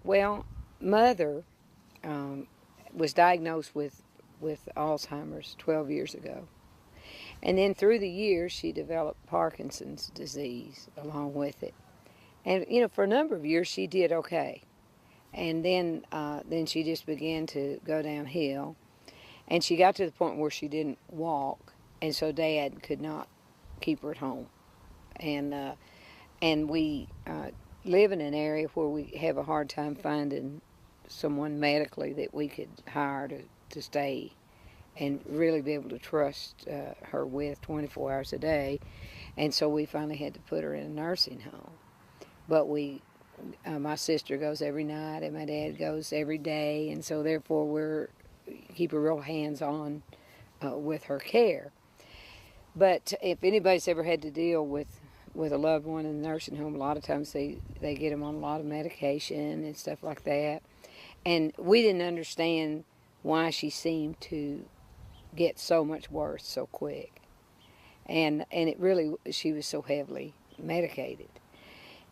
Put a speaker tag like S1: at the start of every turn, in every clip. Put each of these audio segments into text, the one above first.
S1: Well, Mother was diagnosed with Alzheimer's 12 years ago. And then through the years, she developed Parkinson's disease along with it. And, for a number of years, she did okay. And then she just began to go downhill. And she got to the point where she didn't walk. And so Dad could not keep her at home. And we live in an area where we have a hard time finding someone medically that we could hire to stay and really be able to trust her with 24 hours a day. And so we finally had to put her in a nursing home. But my sister goes every night and my dad goes every day, and so therefore we keep a real hands-on with her care. But if anybody's ever had to deal with a loved one in the nursing home, a lot of times they get them on a lot of medication and stuff like that. And we didn't understand why she seemed to get so much worse so quick. And it really, she was so heavily medicated.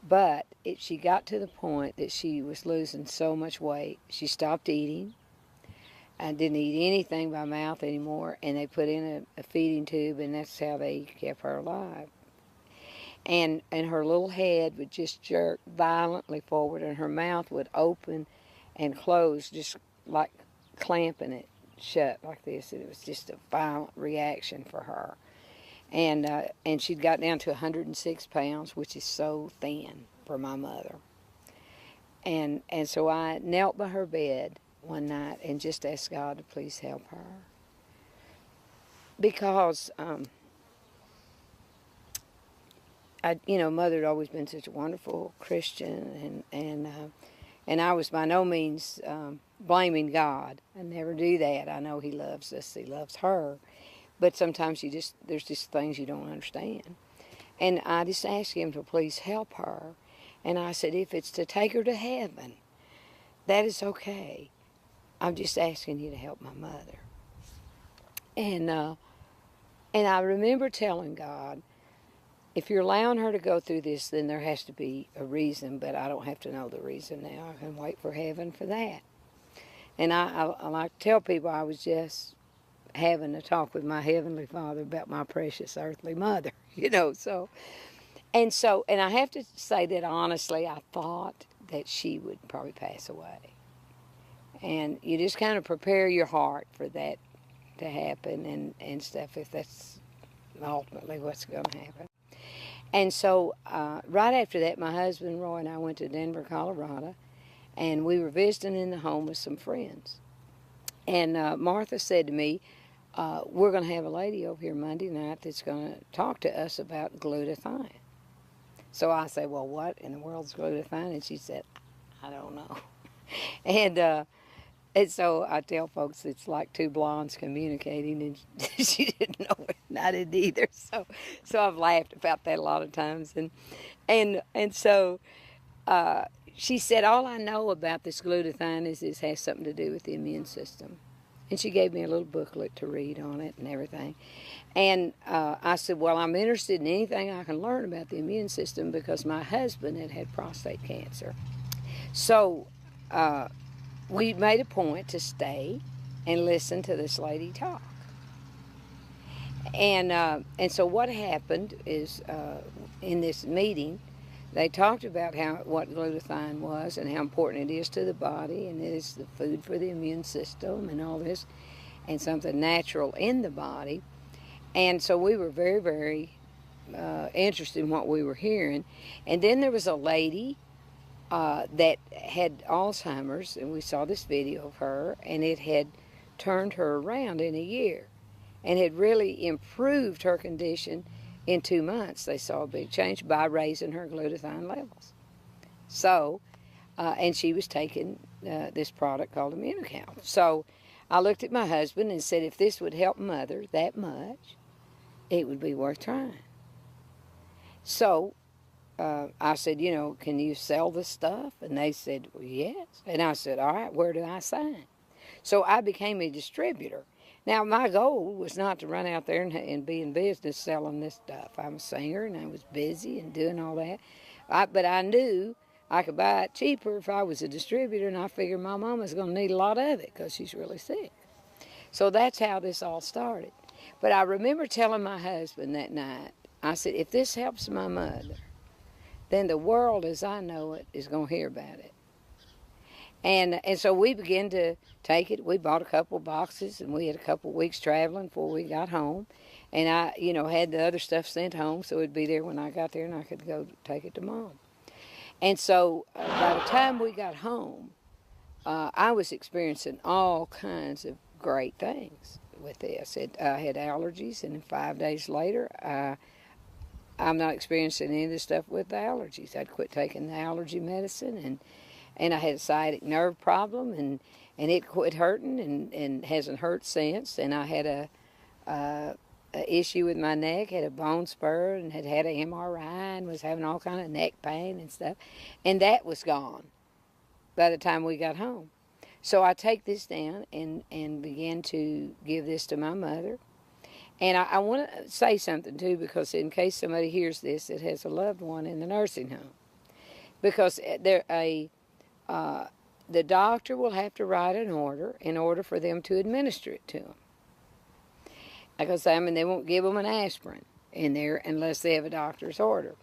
S1: But she got to the point that she was losing so much weight, she stopped eating and didn't eat anything by mouth anymore, and they put in a feeding tube, and that's how they kept her alive. And her little head would just jerk violently forward, and her mouth would open and close, just like clamping it shut like this. It was just a violent reaction for her. And she'd got down to 106 pounds, which is so thin for my mother. And so I knelt by her bed one night and just asked God to please help her. Because, Mother had always been such a wonderful Christian, and I was by no means blaming God. I never do that. I know He loves us. He loves her. But sometimes there's just things you don't understand. And I just asked Him to please help her. And I said, if it's to take her to heaven, that is okay. I'm just asking you to help my mother. And I remember telling God, if you're allowing her to go through this, then there has to be a reason, but I don't have to know the reason now. I can wait for heaven for that. And I like to tell people I was just having a talk with my Heavenly Father about my precious earthly mother, so. And I have to say that honestly, I thought that she would probably pass away. And you just kind of prepare your heart for that to happen and stuff, if that's ultimately what's going to happen. And so right after that, my husband Roy and I went to Denver, Colorado, and we were visiting in the home with some friends. And Martha said to me, we're going to have a lady over here Monday night that's going to talk to us about glutathione. So I said, well, what in the world's glutathione? And she said, I don't know. And so I tell folks it's like two blondes communicating, and she didn't know it, and I didn't either. So I've laughed about that a lot of times. And so she said, all I know about this glutathione is it has something to do with the immune system. And she gave me a little booklet to read on it and everything. And I said, well, I'm interested in anything I can learn about the immune system because my husband had prostate cancer. So we made a point to stay and listen to this lady talk. And so what happened is in this meeting, they talked about what glutathione was and how important it is to the body, and it is the food for the immune system and all this, and something natural in the body. And so we were very, very interested in what we were hearing. And then there was a lady that had Alzheimer's, and we saw this video of her, and it had turned her around in a year and had really improved her condition. In 2 months, they saw a big change by raising her glutathione levels. So, and she was taking this product called Immunocal. So I looked at my husband and said, if this would help Mother that much, it would be worth trying. So I said, can you sell this stuff? And they said, well, yes. And I said, all right, where do I sign? So I became a distributor. Now, my goal was not to run out there and be in business selling this stuff. I'm a singer, and I was busy and doing all that. But I knew I could buy it cheaper if I was a distributor, and I figured my mama's going to need a lot of it because she's really sick. So that's how this all started. But I remember telling my husband that night, I said, if this helps my mother, then the world as I know it is going to hear about it. And so we began to take it. We bought a couple boxes, and we had a couple weeks traveling before we got home. And I, had the other stuff sent home, so it'd be there when I got there, and I could go take it to Mom. And so by the time we got home, I was experiencing all kinds of great things with this. I had allergies, and 5 days later, I'm not experiencing any of the stuff with the allergies. I'd quit taking the allergy medicine, and I had a sciatic nerve problem, and it quit hurting and hasn't hurt since. And I had a issue with my neck, had a bone spur, and had an MRI and was having all kind of neck pain and stuff. And that was gone by the time we got home. So I take this down and begin to give this to my mother. And I want to say something, too, because in case somebody hears this that has a loved one in the nursing home. Because the doctor will have to write an order in order for them to administer it to them. Because, they won't give them an aspirin in there unless they have a doctor's order.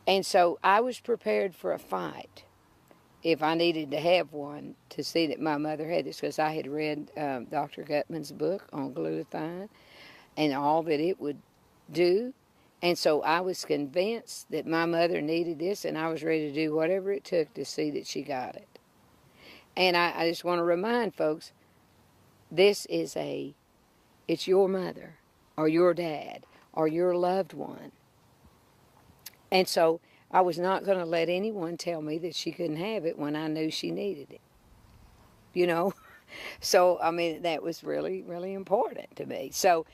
S1: And so I was prepared for a fight if I needed to have one to see that my mother had this, because I had read Dr. Gutman's book on glutathione and all that it would do. And so I was convinced that my mother needed this, and I was ready to do whatever it took to see that she got it. And I just want to remind folks, it's your mother or your dad or your loved one. And so I was not going to let anyone tell me that she couldn't have it when I knew she needed it. So, that was really, really important to me. So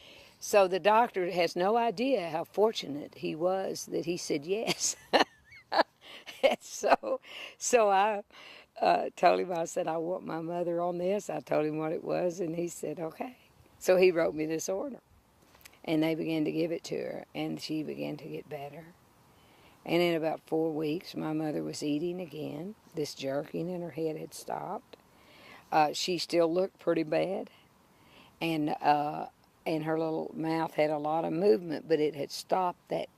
S1: the doctor has no idea how fortunate he was that he said yes. And so I told him, I said, I want my mother on this. I told him what it was, and he said, okay. So he wrote me this order, and they began to give it to her, and she began to get better. And in about 4 weeks, my mother was eating again. This jerking in her head had stopped. She still looked pretty bad, and her little mouth had a lot of movement, but it had stopped that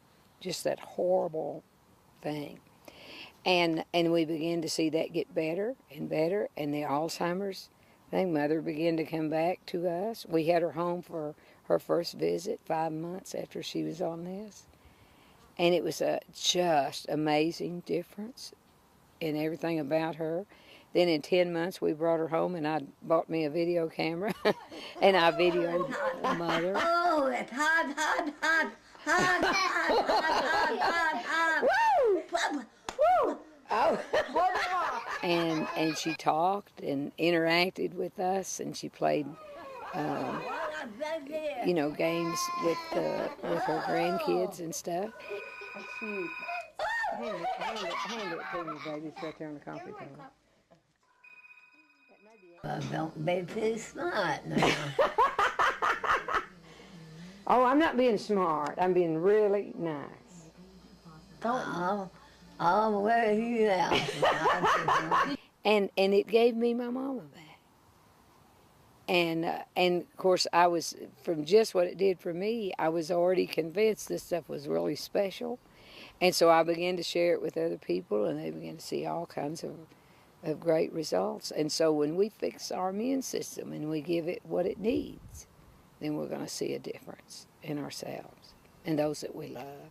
S1: horrible thing. And we began to see that get better and better, and the Alzheimer's thing, Mother began to come back to us. We had her home for her first visit 5 months after she was on this. And it was a just amazing difference in everything about her. Then in 10 months, we brought her home, and I bought me a video camera, and I videoed Mother.
S2: Oh, it's hot, hot, hot, hot, hot, hot, hot, hot, hot. Woo!
S1: Oh. And she talked and interacted with us, and she played, games with her grandkids and stuff. Hand it to me, baby. It's right there on the coffee table.
S2: Don't be too smart now.
S1: Oh, I'm not being smart. I'm being really nice.
S2: I'll wear you out.
S1: And it gave me my mama back. And of course, I was, from just what it did for me, I was already convinced this stuff was really special. And so I began to share it with other people, and they began to see all kinds of great results. And so when we fix our immune system and we give it what it needs, then we're going to see a difference in ourselves and those that we love.